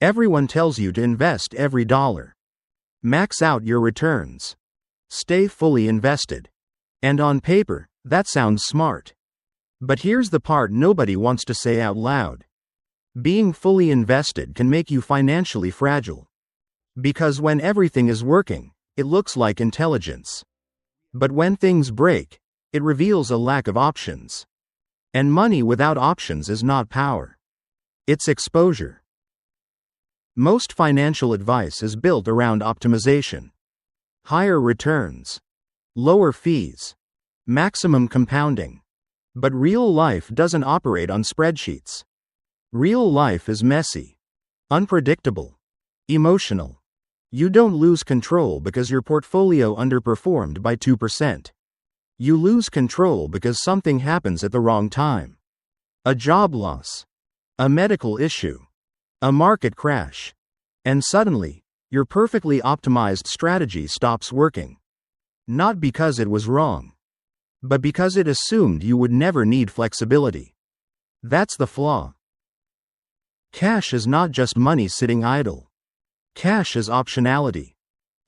Everyone tells you to invest every dollar. Max out your returns. Stay fully invested. And on paper, that sounds smart. But here's the part nobody wants to say out loud. Being fully invested can make you financially fragile. Because when everything is working, it looks like intelligence. But when things break, it reveals a lack of options. And money without options is not power. It's exposure. Most financial advice is built around optimization. Higher returns. Lower fees. Maximum compounding. But real life doesn't operate on spreadsheets. Real life is messy. Unpredictable. Emotional. You don't lose control because your portfolio underperformed by 2%. You lose control because something happens at the wrong time. A job loss. A medical issue. A market crash. And suddenly, your perfectly optimized strategy stops working. Not because it was wrong, but because it assumed you would never need flexibility. That's the flaw. Cash is not just money sitting idle. Cash is optionality.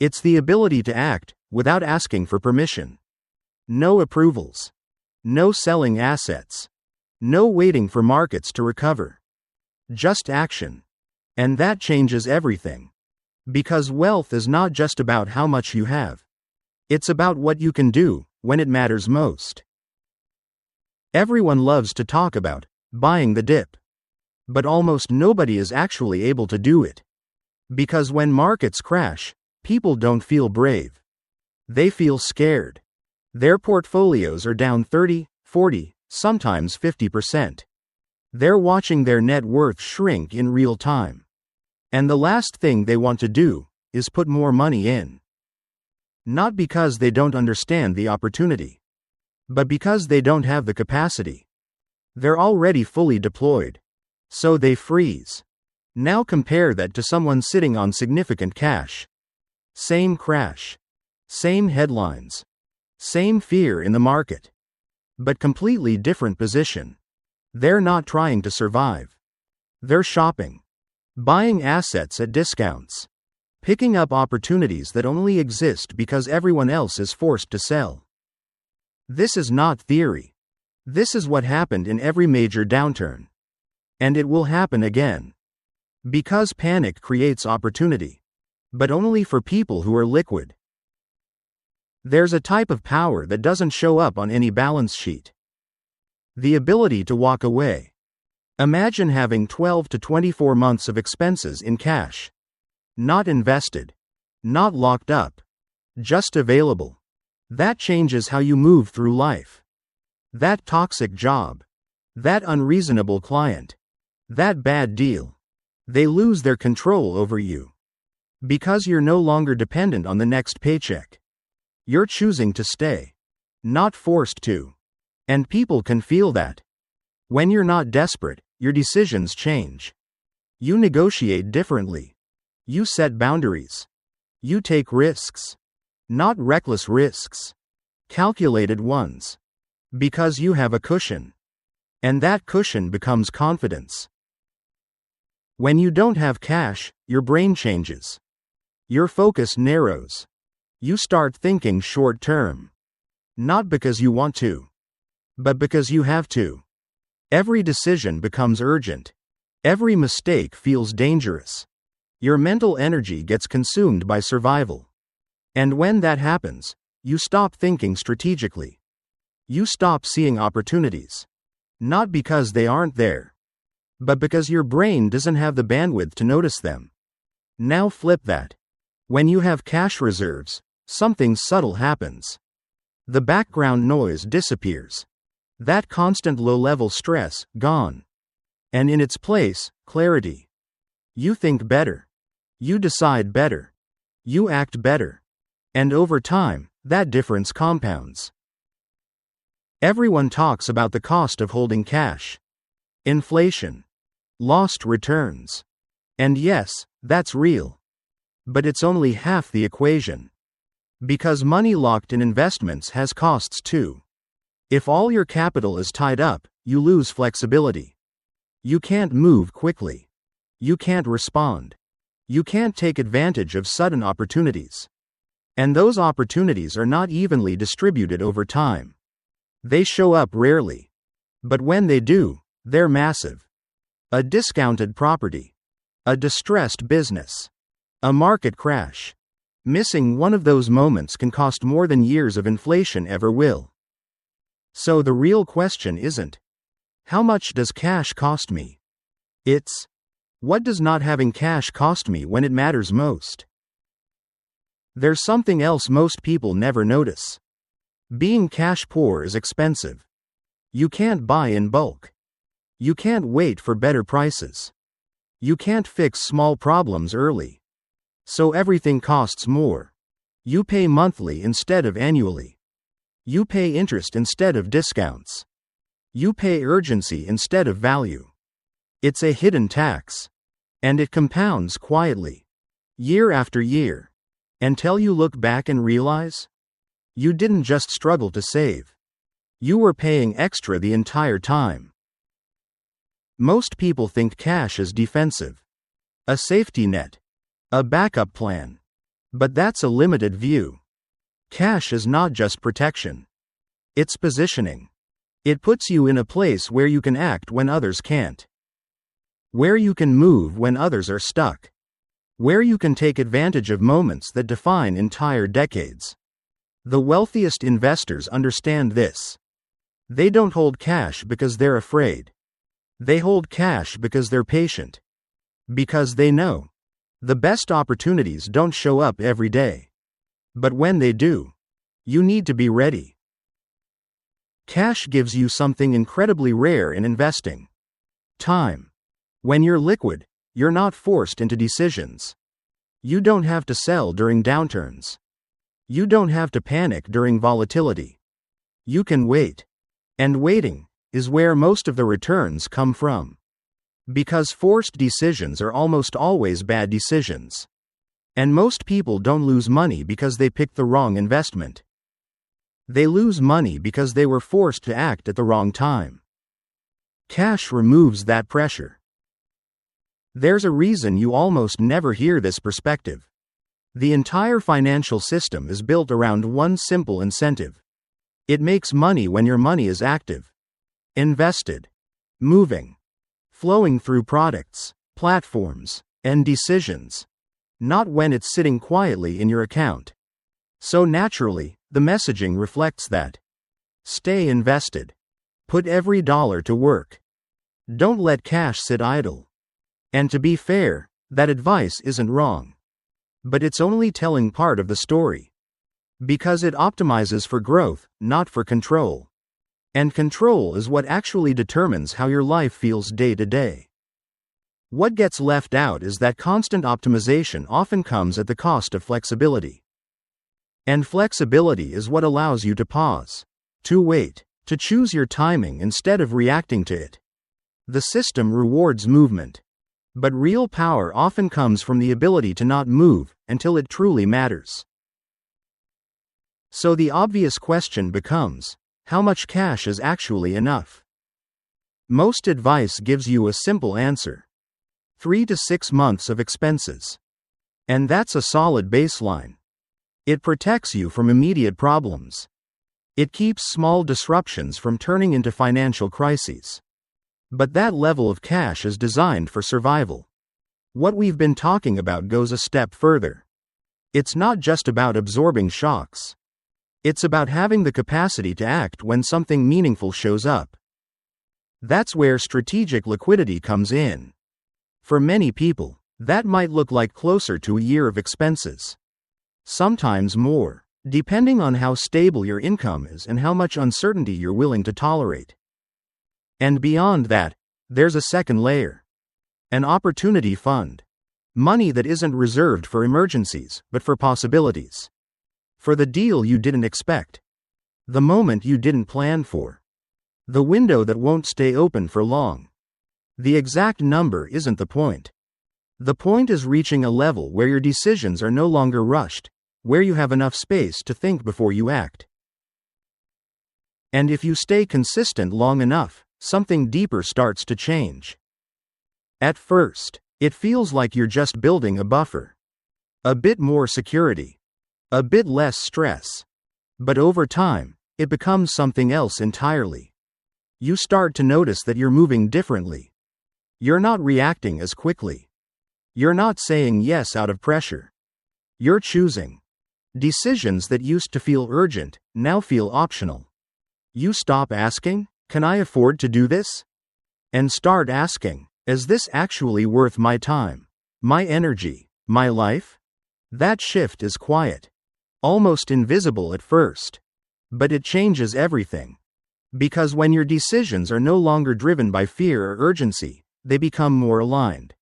It's the ability to act without asking for permission. No approvals. No selling assets. No waiting for markets to recover. Just action. And that changes everything. Because wealth is not just about how much you have. It's about what you can do when it matters most. Everyone loves to talk about buying the dip. But almost nobody is actually able to do it. Because when markets crash, people don't feel brave. They feel scared. Their portfolios are down 30, 40, sometimes 50%. They're watching their net worth shrink in real time. And the last thing they want to do is put more money in. Not because they don't understand the opportunity, but because they don't have the capacity. They're already fully deployed. So they freeze. Now compare that to someone sitting on significant cash. Same crash. Same headlines. Same fear in the market. But completely different position. They're not trying to survive. They're shopping. Buying assets at discounts. Picking up opportunities that only exist because everyone else is forced to sell. This is not theory. This is what happened in every major downturn. And it will happen again. Because panic creates opportunity. But only for people who are liquid. There's a type of power that doesn't show up on any balance sheet. The ability to walk away. Imagine having 12 to 24 months of expenses in cash. Not invested. Not locked up. Just available. That changes how you move through life. That toxic job. That unreasonable client. That bad deal. They lose their control over you. Because you're no longer dependent on the next paycheck. You're choosing to stay. Not forced to. And people can feel that. When you're not desperate, your decisions change. You negotiate differently. You set boundaries. You take risks. Not reckless risks. Calculated ones. Because you have a cushion. And that cushion becomes confidence. When you don't have cash, your brain changes. Your focus narrows. You start thinking short term. Not because you want to, but because you have to. Every decision becomes urgent. Every mistake feels dangerous. Your mental energy gets consumed by survival. And when that happens, you stop thinking strategically. You stop seeing opportunities. Not because they aren't there, but because your brain doesn't have the bandwidth to notice them. Now flip that. When you have cash reserves, something subtle happens. The background noise disappears. That constant low-level stress, gone. And in its place, clarity. You think better. You decide better. You act better. And over time, that difference compounds. Everyone talks about the cost of holding cash. Inflation. Lost returns. And yes, that's real. But it's only half the equation. Because money locked in investments has costs too. If all your capital is tied up, you lose flexibility. You can't move quickly. You can't respond. You can't take advantage of sudden opportunities. And those opportunities are not evenly distributed over time. They show up rarely. But when they do, they're massive. A discounted property. A distressed business. A market crash. Missing one of those moments can cost more than years of inflation ever will. So the real question isn't, how much does cash cost me? It's, what does not having cash cost me when it matters most? There's something else most people never notice. Being cash poor is expensive. You can't buy in bulk. You can't wait for better prices. You can't fix small problems early. So everything costs more. You pay monthly instead of annually. You pay interest instead of discounts. You pay urgency instead of value. It's a hidden tax. And it compounds quietly. Year after year. Until you look back and realize, you didn't just struggle to save. You were paying extra the entire time. Most people think cash is defensive. A safety net. A backup plan. But that's a limited view. Cash is not just protection. It's positioning. It puts you in a place where you can act when others can't. Where you can move when others are stuck. Where you can take advantage of moments that define entire decades. The wealthiest investors understand this. They don't hold cash because they're afraid. They hold cash because they're patient. Because they know. The best opportunities don't show up every day. But when they do, you need to be ready. Cash gives you something incredibly rare in investing. Time. When you're liquid, you're not forced into decisions. You don't have to sell during downturns. You don't have to panic during volatility. You can wait. And waiting is where most of the returns come from. Because forced decisions are almost always bad decisions. And most people don't lose money because they picked the wrong investment. They lose money because they were forced to act at the wrong time. Cash removes that pressure. There's a reason you almost never hear this perspective. The entire financial system is built around one simple incentive. It makes money when your money is active. Invested. Moving. Flowing through products, platforms, and decisions. Not when it's sitting quietly in your account. So naturally, the messaging reflects that. Stay invested. Put every dollar to work. Don't let cash sit idle. And to be fair, that advice isn't wrong. But it's only telling part of the story. Because it optimizes for growth, not for control. And control is what actually determines how your life feels day to day. What gets left out is that constant optimization often comes at the cost of flexibility. And flexibility is what allows you to pause, to wait, to choose your timing instead of reacting to it. The system rewards movement. But real power often comes from the ability to not move until it truly matters. So the obvious question becomes, how much cash is actually enough? Most advice gives you a simple answer. 3 to 6 months of expenses. And that's a solid baseline. It protects you from immediate problems. It keeps small disruptions from turning into financial crises. But that level of cash is designed for survival. What we've been talking about goes a step further. It's not just about absorbing shocks. It's about having the capacity to act when something meaningful shows up. That's where strategic liquidity comes in. For many people, that might look like closer to a year of expenses. Sometimes more, depending on how stable your income is and how much uncertainty you're willing to tolerate. And beyond that, there's a second layer. An opportunity fund. Money that isn't reserved for emergencies, but for possibilities. For the deal you didn't expect. The moment you didn't plan for. The window that won't stay open for long. The exact number isn't the point. The point is reaching a level where your decisions are no longer rushed, where you have enough space to think before you act. And if you stay consistent long enough, something deeper starts to change. At first, It feels like you're just building a buffer. A bit more security. A bit less stress. But over time, it becomes something else entirely. You start to notice that you're moving differently. You're not reacting as quickly. You're not saying yes out of pressure. You're choosing. Decisions that used to feel urgent now feel optional. You stop asking, "Can I afford to do this?" and start asking, "Is this actually worth my time, my energy, my life?" That shift is quiet, almost invisible at first. But it changes everything. Because when your decisions are no longer driven by fear or urgency, they become more aligned,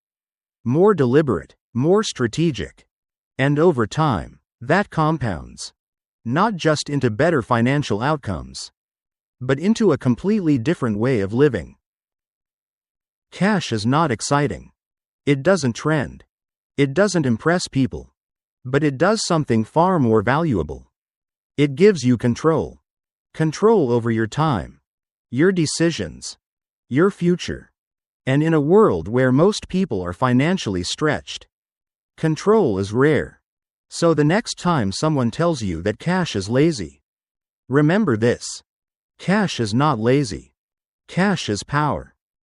more deliberate, more strategic. And over time, that compounds. Not just into better financial outcomes, but into a completely different way of living. Cash is not exciting. It doesn't trend. It doesn't impress people. But it does something far more valuable. It gives you control. Control over your time, your decisions, your future. And in a world where most people are financially stretched, control is rare. So the next time someone tells you that cash is lazy, remember this. Cash is not lazy. Cash is power.